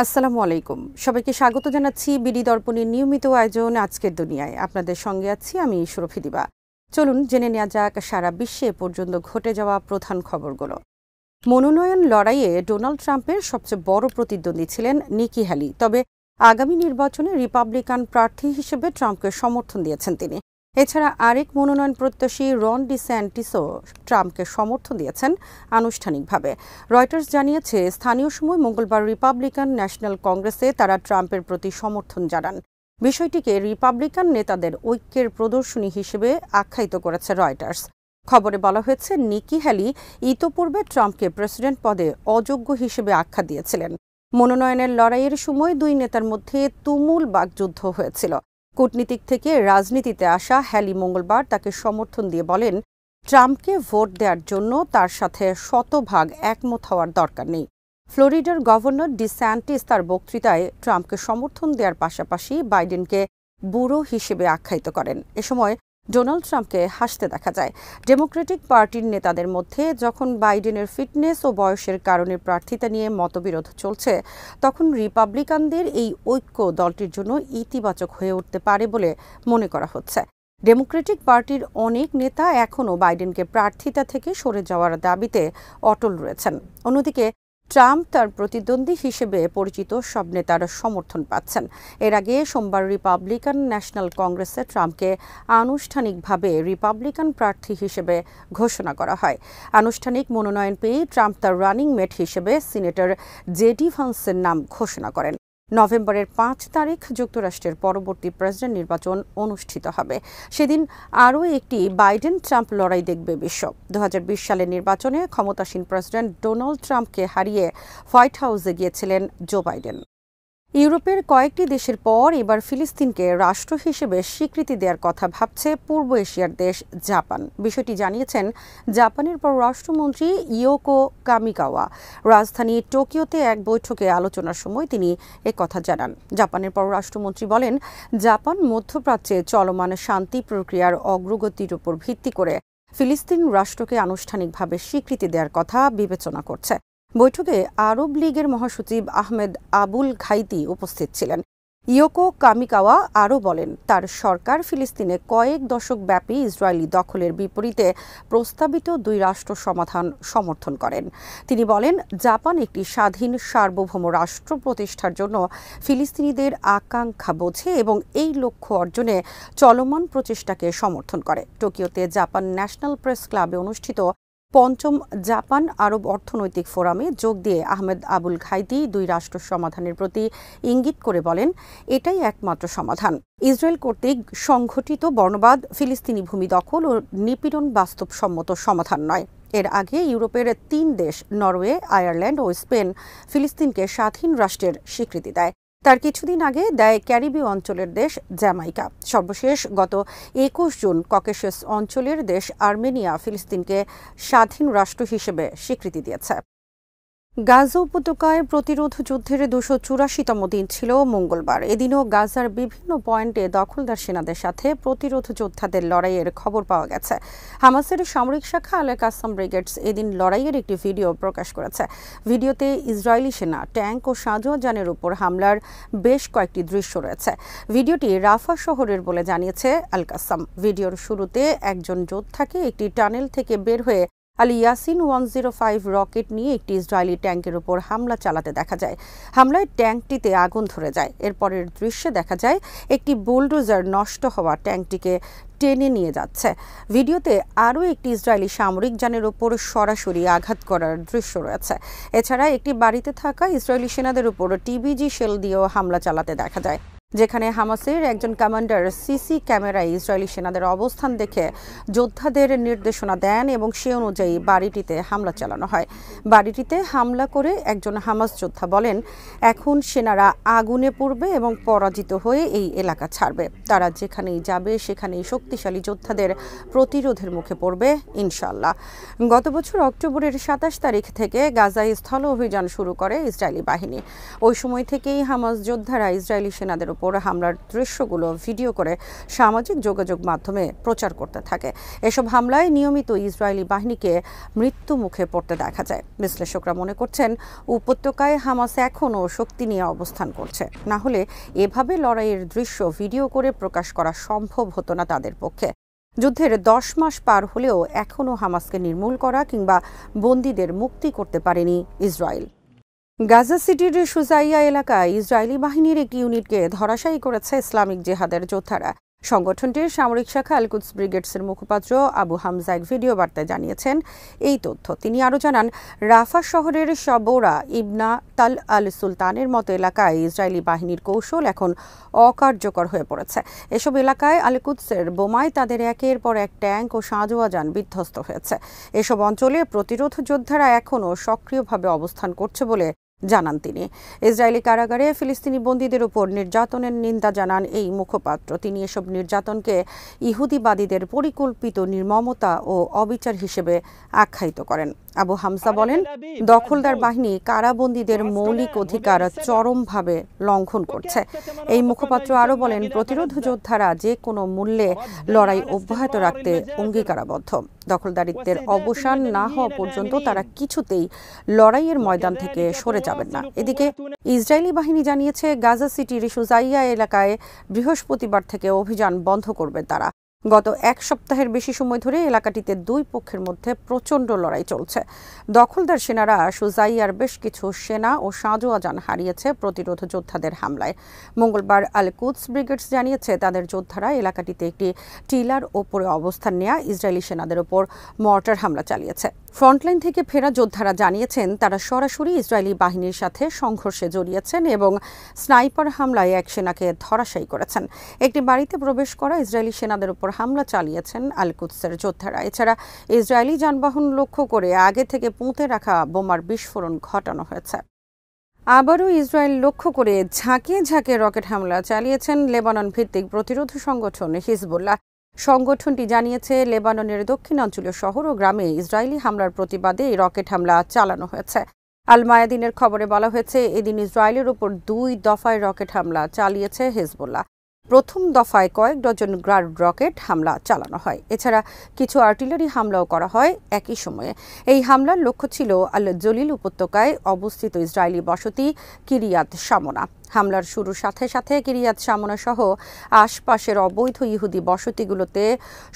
আসসালামু আলাইকুম। সবাইকে স্বাগত জানাচ্ছি বিডি দর্পণের নিয়মিত আয়োজন আজকের দুনিয়ায়। আপনাদের সঙ্গে আছি আমি সুরভি দিবা। চলুন জেনে নেওয়া যাক সারা বিশ্বে পর্যন্ত ঘটে যাওয়া প্রধান খবরগুলো। মনোনয়ন লড়াইয়ে ডোনাল্ড ট্রাম্পের সবচেয়ে বড় প্রতিদ্বন্দ্বী ছিলেন নিকি হ্যালি। তবে আগামী নির্বাচনে রিপাবলিকান প্রার্থী হিসেবে ট্রাম্পকে সমর্থন দিয়েছেন তিনি। এছাড়া আরেক মনোনয়ন প্রত্যাশী রন ডিস্যান্টিসও ট্রাম্পকে সমর্থন দিয়েছেন আনুষ্ঠানিকভাবে। রয়টার্স জানিয়েছে, স্থানীয় সময় মঙ্গলবার রিপাবলিকান ন্যাশনাল কংগ্রেসে তারা ট্রাম্পের প্রতি সমর্থন জানান। বিষয়টিকে রিপাবলিকান নেতাদের ঐক্যের প্রদর্শনী হিসেবে আখ্যায়িত করেছে রয়টার্স। খবরে বলা হয়েছে, নিকি হ্যালি ইতোপূর্বে ট্রাম্পকে প্রেসিডেন্ট পদে অযোগ্য হিসেবে আখ্যা দিয়েছিলেন। মনোনয়নের লড়াইয়ের সময় দুই নেতার মধ্যে তুমুল বাকযুদ্ধ হয়েছিল। কূটনীতিক থেকে রাজনীতিতে আসা হ্যালি মঙ্গলবার তাকে সমর্থন দিয়ে বলেন, ট্রাম্পকে ভোট দেওয়ার জন্য তার সাথে শতভাগ একমত হওয়ার দরকার নেই। ফ্লোরিডার গভর্নর ডিস্যান্টিস তার বক্তৃতায় ট্রাম্পকে সমর্থন দেওয়ার পাশাপাশি বাইডেনকে বুড়ো হিসেবে আখ্যায়িত করেন। এ সময় ডোনাল্ড ট্রাম্পকে হাসতে দেখা যায়। ডেমোক্রেটিক পার্টির নেতাদের মধ্যে যখন বাইডেনের ফিটনেস ও বয়সের কারণে প্রার্থিতা নিয়ে মতবিরোধ চলছে, তখন রিপাবলিকানদের এই ঐক্য দলটির জন্য ইতিবাচক হয়ে উঠতে পারে বলে মনে করা হচ্ছে। ডেমোক্রেটিক পার্টির অনেক নেতা এখনও বাইডেনকে প্রার্থিতা থেকে সরে যাওয়ার দাবিতে অটল রয়েছেন। অন্যদিকে ট্রাম্প তার প্রতিদ্বন্দ্বী হিসেবে পরিচিত সব নেতার সমর্থন পাচ্ছেন। এর আগে সোমবার রিপাবলিকান ন্যাশনাল কংগ্রেসে ট্রাম্পকে আনুষ্ঠানিকভাবে রিপাবলিকান প্রার্থী হিসেবে ঘোষণা করা হয়। আনুষ্ঠানিক মনোনয়ন পেয়ে ট্রাম্প তার রানিং মেট হিসেবে সিনেটর জেডি ভান্সের নাম ঘোষণা করেন। নভেম্বরের 5 তারিখ যুক্তরাষ্ট্রের পরবর্তী প্রেসিডেন্ট নির্বাচন অনুষ্ঠিত হবে। সেদিন আরও একটি বাইডেন ট্রাম্প লড়াই দেখবে বিশ্ব। 2020 সালের নির্বাচনে ক্ষমতাসীন প্রেসিডেন্ট ডোনাল্ড ট্রাম্পকে হারিয়ে হোয়াইট হাউসে গিয়েছিলেন জো বাইডেন। ইউরোপের কয়েকটি দেশের পর এবার ফিলিস্তিনকে রাষ্ট্র হিসেবে স্বীকৃতি দেওয়ার কথা ভাবছে পূর্ব এশিয়ার দেশ জাপান। বিষয়টি জানিয়েছেন জাপানের পররাষ্ট্রমন্ত্রী ইয়োকো কামিকাওয়া। রাজধানী টোকিওতে এক বৈঠকে আলোচনার সময় তিনি একথা জানান। জাপানের পররাষ্ট্রমন্ত্রী বলেন, জাপান মধ্যপ্রাচ্যে চলমান শান্তি প্রক্রিয়ার অগ্রগতির উপর ভিত্তি করে ফিলিস্তিন রাষ্ট্রকে আনুষ্ঠানিকভাবে স্বীকৃতি দেওয়ার কথা বিবেচনা করছে। বৈঠকে আরব লীগের মহাসচিব আহমেদ আবুল ঘাইতি উপস্থিত ছিলেন। ইয়োকো কামিকাওয়া আরও বলেন, তার সরকার ফিলিস্তিনে কয়েক দশক ব্যাপী ইসরায়েলি দখলের বিপরীতে প্রস্তাবিত দুই রাষ্ট্র সমাধান সমর্থন করেন। তিনি বলেন, জাপান একটি স্বাধীন সার্বভৌম রাষ্ট্র প্রতিষ্ঠার জন্য ফিলিস্তিনিদের আকাঙ্ক্ষা বোঝে এবং এই লক্ষ্য অর্জনে চলমান প্রচেষ্টাকে সমর্থন করে। টোকিওতে জাপান ন্যাশনাল প্রেস ক্লাবে অনুষ্ঠিত পঞ্চম জাপান আরব অর্থনৈতিক ফোরামে যোগ দিয়ে আহমেদ আবুল ঘাইতি দুই রাষ্ট্র সমাধানের প্রতি ইঙ্গিত করে বলেন, এটাই একমাত্র সমাধান। ইসরায়েল কর্তৃক সংঘটিত বর্ণবাদ, ফিলিস্তিনি ভূমি দখল ও নিপীড়ন বাস্তবসম্মত সমাধান নয়। এর আগে ইউরোপের 3 দেশ নরওয়ে, আয়ারল্যান্ড ও স্পেন ফিলিস্তিনকে স্বাধীন রাষ্ট্রের স্বীকৃতি দেয়। তার কিছুদিন আগে দেয় ক্যারিবীয় অঞ্চলের দেশ জ্যামাইকা। সর্বশেষ গত 21 জুন ককেশাস অঞ্চলের দেশ আর্মেনিয়া ফিলিস্তিনকে স্বাধীন রাষ্ট্র হিসেবে স্বীকৃতি দিয়েছে। গাজা উপত্যকায় প্রতিরোধ যুদ্ধের 284তম দিন ছিল মঙ্গলবার। এদিনও গাজার বিভিন্ন পয়েন্টে দখলদার সেনাদের সাথে প্রতিরোধ যোদ্ধাদের লড়াইয়ের খবর পাওয়া গেছে। হামাসের সামরিক শাখা আল কাসাম ব্রিগেডস এদিন লড়াইয়ের একটি ভিডিও প্রকাশ করেছে। ভিডিওতে ইসরায়েলি সেনা ট্যাঙ্ক ও সাঁজোয়াজানের উপর হামলার বেশ কয়েকটি দৃশ্য রয়েছে। ভিডিওটি রাফা শহরের বলে জানিয়েছে আল কাসাম। ভিডিওর শুরুতে একজন যোদ্ধাকে একটি টানেল থেকে বের হয়ে আল ইয়াসিন 105 রকেট নিয়ে একটি ইসরায়েলি ট্যাঙ্কের উপর হামলা চালাতে দেখা যায়। হামলায় ট্যাঙ্কটিতে আগুন ধরে যায়। এরপরের দৃশ্যে দেখা যায় একটি বুলডোজার নষ্ট হওয়া ট্যাঙ্কটিকে টেনে নিয়ে যাচ্ছে। ভিডিওতে আরও একটি ইসরায়েলি সামরিক যানের উপর সরাসরি আঘাত করার দৃশ্য রয়েছে। এছাড়া একটি বাড়িতে থাকা ইসরায়েলি সেনাদের উপর টিবিজি শেল দিয়েও হামলা চালাতে দেখা যায়, যেখানে হামাসের একজন কমান্ডার সিসি ক্যামেরায় ইসরায়েলি সেনাদের অবস্থান দেখে যোদ্ধাদের নির্দেশনা দেন এবং সে অনুযায়ী বাড়িটিতে হামলা চালানো হয়। বাড়িটিতে হামলা করে একজন হামাস যোদ্ধা বলেন, এখন সেনারা আগুনে পুড়বে এবং পরাজিত হয়ে এই এলাকা ছাড়বে। তারা যেখানেই যাবে সেখানেই শক্তিশালী যোদ্ধাদের প্রতিরোধের মুখে পড়বে ইনশাআল্লাহ। গত বছর অক্টোবরের 27 তারিখ থেকে গাজায় স্থল অভিযান শুরু করে ইসরায়েলি বাহিনী। ওই সময় থেকেই হামাস যোদ্ধারা ইসরায়েলি সেনাদের ওপর হামলার দৃশ্যগুলো ভিডিও করে সামাজিক যোগাযোগ মাধ্যমে প্রচার করতে থাকে। এসব হামলায় নিয়মিত ইসরায়েলি বাহিনীকে মৃত্যু মুখে পড়তে দেখা যায়। বিশ্লেষকরা মনে করছেন, উপত্যকায় হামাস এখনও শক্তি নিয়ে অবস্থান করছে। না হলে এভাবে লড়াইয়ের দৃশ্য ভিডিও করে প্রকাশ করা সম্ভব হতো না তাদের পক্ষে। যুদ্ধের 10 মাস পার হলেও এখনও হামাসকে নির্মূল করা কিংবা বন্দীদের মুক্তি করতে পারেনি ইসরায়েল। গাজা সিটির শুজাইয়া এলাকায় ইসরায়েলি বাহিনীর একটি ইউনিটকে ধরাশায়ী করেছে ইসলামিক জিহাদের যোদ্ধারা। সংগঠনটির সামরিক শাখা আল কুদস ব্রিগেডসের মুখপাত্র আবু হামজা এক ভিডিও বার্তায় জানিয়েছেন এই তথ্য। তিনি আরও জানান, রাফা শহরের সবোরা ইবনা তাল আল সুলতানের মতো এলাকায় ইসরায়েলি বাহিনীর কৌশল এখন অকার্যকর হয়ে পড়েছে। এসব এলাকায় আল কুদসের বোমায় তাদের একের পর এক ট্যাঙ্ক ও সাঁজোয়া যান বিধ্বস্ত হয়েছে। এসব অঞ্চলে প্রতিরোধ যোদ্ধারা এখনও সক্রিয়ভাবে অবস্থান করছে বলে জানান তিনি। ইসরায়েলি কারাগারে ফিলিস্তিনি বন্দীদের উপর নির্যাতনের নিন্দা জানান এই মুখপাত্র। তিনি এসব নির্যাতনকে ইহুদিবাদীদের পরিকল্পিত নির্মমতা ও অবিচার হিসেবে আখ্যায়িত করেন। আবু হামজা বলেন, দখলদার বাহিনী কারাবন্দীদের মৌলিক অধিকার চরমভাবে লঙ্ঘন করছে। এই মুখপাত্র আরও বলেন, প্রতিরোধ যোদ্ধারা যে কোনো মূল্যে লড়াই অব্যাহত রাখতে অঙ্গীকারাবদ্ধ। দখলদারিত্বের অবসান না হওয়া পর্যন্ত তারা কিছুতেই লড়াইয়ের ময়দান থেকে সরে যাবেন না। এদিকে ইসরায়েলি বাহিনী জানিয়েছে, গাজা সিটির শুজাইয়া এলাকায় বৃহস্পতিবার থেকে অভিযান বন্ধ করবে তারা। গত এক সপ্তাহের বেশি সময় ধরে এলাকাটিতে দুই পক্ষের মধ্যে প্রচণ্ড লড়াই চলছে। দখলদার সেনারা শুজাইয়ার বেশ কিছু সেনা ও সাঁজোয়া যান হারিয়েছে প্রতিরোধ যোদ্ধাদের হামলায়। মঙ্গলবার আল কুদস ব্রিগেডস জানিয়েছে, তাদের যোদ্ধারা এলাকাটিতে একটি টিলার ওপরে অবস্থান নেওয়া ইসরায়েলি সেনাদের ওপর মর্টার হামলা চালিয়েছে। ফ্রন্টলাইন থেকে ফেরা যোদ্ধারা জানিয়েছেন, তারা সরাসরি ইসরায়েলি বাহিনীর সাথে সংঘর্ষে জড়িয়েছেন এবং স্নাইপার হামলায় এক সেনাকে ধরাশায়ী করেছেন। একটি বাড়িতে প্রবেশ করা ইসরায়েলি সেনাদের উপর হামলা চালিয়েছেন আল কুদসের যোদ্ধারা। এছাড়া ইসরায়েলি যানবাহন লক্ষ্য করে আগে থেকে পুঁতে রাখা বোমার বিস্ফোরণ ঘটানো হয়েছে। আবারও ইসরায়েল লক্ষ্য করে ঝাঁকিয়ে ঝাঁকিয়ে রকেট হামলা চালিয়েছেন লেবানন ভিত্তিক প্রতিরোধ সংগঠন হিজবুল্লাহ। সংগঠনটি জানিয়েছে, লেবাননের দক্ষিণাঞ্চলীয় শহর ও গ্রামে ইসরায়েলি হামলার প্রতিবাদে এই রকেট হামলা চালানো হয়েছে। আল মায়াদিনের খবরে বলা হয়েছে, এদিন ইসরায়েলের উপর 2 দফায় রকেট হামলা চালিয়েছে হিজবুল্লাহ। প্রথম দফায় কয়েক ডজন গ্রাড রকেট হামলা চালানো হয়। এছাড়া কিছু আর্টিলারি হামলাও করা হয় একই সময়ে। এই হামলার লক্ষ্য ছিল আল জলিল উপত্যকায় অবস্থিত ইসরায়েলি বসতি কিরিয়াত শামোনা। হামলার শুরুর সাথে সাথে কিরিয়াত শামোনা সহ আশপাশের অবৈধ ইহুদি বসতিগুলোতে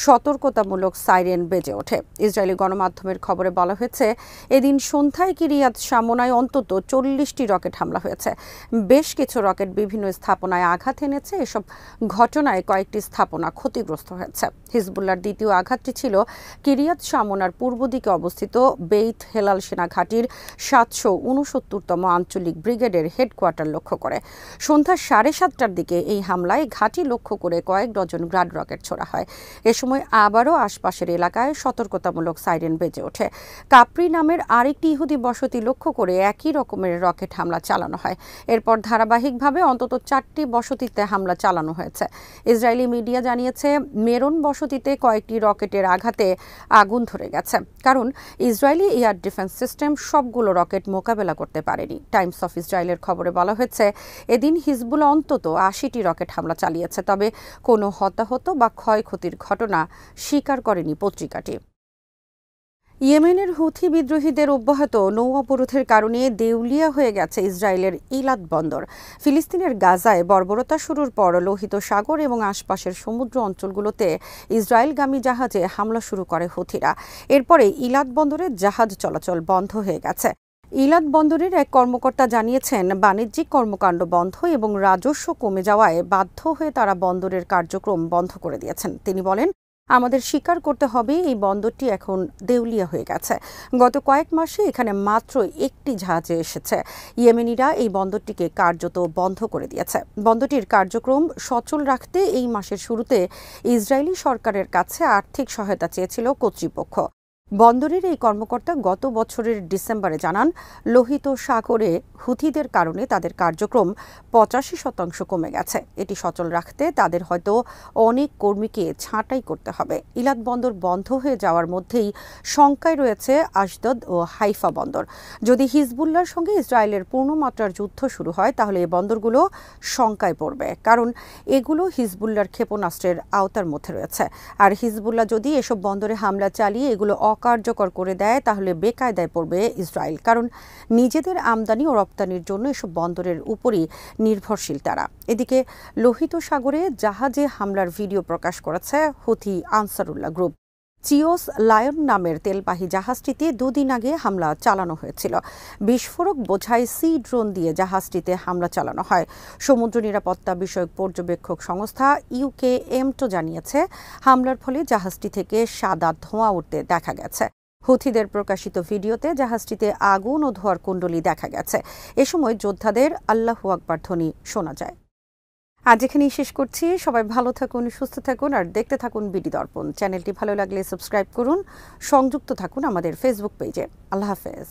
সতর্কতামূলক সাইরেন বেজে ওঠে। ইসরায়েলি গণমাধ্যমের খবরে বলা হয়েছে, এদিন সন্ধ্যায় কিরিয়াত শামোনায় অন্তত 40টি রকেট হামলা হয়েছে। বেশ কিছু রকেট বিভিন্ন স্থাপনায় আঘাত এনেছে। এসব ঘটনায় কয়েকটি স্থাপনা ক্ষতিগ্রস্ত হয়েছে। হিজবুল্লাহর দ্বিতীয় আঘাতটি ছিল কিরিয়াত শামোনার পূর্ব দিকে অবস্থিত বেইত হেলাল সেনাঘাঁটির 769তম আঞ্চলিক ব্রিগেডের হেডকোয়ার্টার লক্ষ্য করে। সন্ধ্যা 7:30টার দিকে এই হামলায় ঘাঁটি লক্ষ্য করে কয়েক ডজন গ্রাড রকেট ছোড়া হয়। এ সময় আবারও আশপাশের এলাকায় সতর্কতামূলক সাইরেন বেজে ওঠে। কাপ্রি নামের আরেকটি ইহুদি বসতি লক্ষ্য করে একই রকমের রকেট হামলা চালানো হয়। এরপর ধারাবাহিকভাবে অন্তত 4টি বসতিতে হামলা চালানো হয়েছে। ইসরায়েলি মিডিয়া জানিয়েছে, মেরন বসতিতে কয়েকটি রকেটের আঘাতে আগুন ধরে গেছে, কারণ ইসরায়েলি এয়ার ডিফেন্স সিস্টেম সবগুলো রকেট মোকাবেলা করতে পারেনি। টাইমস অফ ইসরায়েলের খবরে বলা হয়েছে, এদিন হিজবুল্লাহ অন্তত 80টি রকেট হামলা চালিয়েছে, তবে কোনো হতাহত বা ক্ষয়ক্ষতির ঘটনা স্বীকার করেনি পত্রিকাটি। ইয়েমেনের হুথি বিদ্রোহীদের অব্যাহত নৌ অবরোধের কারণে দেউলিয়া হয়ে গেছে ইসরায়েলের ইলাদ বন্দর। ফিলিস্তিনের গাজায় বর্বরতা শুরুর পর লোহিত সাগর এবং আশপাশের সমুদ্র অঞ্চলগুলোতে ইসরায়েলগামী জাহাজে হামলা শুরু করে হুথিরা। এরপরে ইলাদ বন্দরে জাহাজ চলাচল বন্ধ হয়ে গেছে। ইলাদ বন্দরের এক কর্মকর্তা জানিয়েছেন, বাণিজ্যিক কর্মকাণ্ড বন্ধ এবং রাজস্ব কমে যাওয়ায় বাধ্য হয়ে তারা বন্দরের কার্যক্রম বন্ধ করে দিয়েছেন। তিনি বলেন, আমাদের স্বীকার করতে হবে, এই বন্দরটি এখন দেউলিয়া হয়ে গেছে। গত কয়েক মাসে এখানে মাত্র একটি জাহাজে এসেছে। ইয়েমেনিরা এই বন্দরটিকে কার্যত বন্ধ করে দিয়েছে। বন্দরটির কার্যক্রম সচল রাখতে এই মাসের শুরুতে ইসরায়েলি সরকারের কাছে আর্থিক সহায়তা চেয়েছিল কর্তৃপক্ষ। বন্দরের এই কর্মকর্তা গত বছরের ডিসেম্বরে জানান, লোহিত সাগরে হুথিদের কারণে তাদের কার্যক্রম 85% কমে গেছে। এটি সচল রাখতে তাদের হয়তো অনেক কর্মীকে ছাঁটাই করতে হবে। ইলাদ বন্দর বন্ধ হয়ে যাওয়ার মধ্যেই শঙ্কায় রয়েছে আশদদ ও হাইফা বন্দর। যদি হিজবুল্লাহর সঙ্গে ইসরায়েলের পূর্ণমাত্রার যুদ্ধ শুরু হয় তাহলে এই বন্দরগুলো শঙ্কায় পড়বে, কারণ এগুলো হিজবুল্লাহর ক্ষেপণাস্ত্রের আওতার মধ্যে রয়েছে। আর হিজবুল্লাহ যদি এসব বন্দরে হামলা চালিয়ে এগুলো কার্যকর করে দেয় তাহলে বেকায়দায় পড়বে ইসরায়েল, কারণ নিজেদের আমদানি ও রপ্তানির জন্য এসব বন্দরের উপরই নির্ভরশীল তারা। এদিকে লোহিত সাগরে জাহাজে হামলার ভিডিও প্রকাশ করেছে হুথি আনসারুল্লাহ গ্রুপ। চিওস লায়ন নামের তেলবাহী জাহাজটিতে 2 দিন আগে হামলা চালানো হয়েছিল। বিস্ফোরক বোঝাই সি ড্রোন দিয়ে জাহাজটিতে হামলা চালানো হয়। সমুদ্র নিরাপত্তা বিষয়ক পর্যবেক্ষক সংস্থা ইউকেএমটো জানিয়েছে, হামলার ফলে জাহাজটি থেকে সাদা ধোঁয়া উঠতে দেখা গেছে। হুথিদের প্রকাশিত ভিডিওতে জাহাজটিতে আগুন ও ধোঁয়ার কুণ্ডলী দেখা গেছে। এ সময় যোদ্ধাদের আল্লাহু আকবার ধ্বনি শোনা যায়। আজ এখানেই শেষ করছি। সবাই ভালো থাকুন, সুস্থ থাকুন আর দেখতে থাকুন বিডি দর্পণ। চ্যানেলটি ভালো লাগলে সাবস্ক্রাইব করুন, সংযুক্ত থাকুন আমাদের ফেসবুক পেজে। আল্লাহ হাফেজ।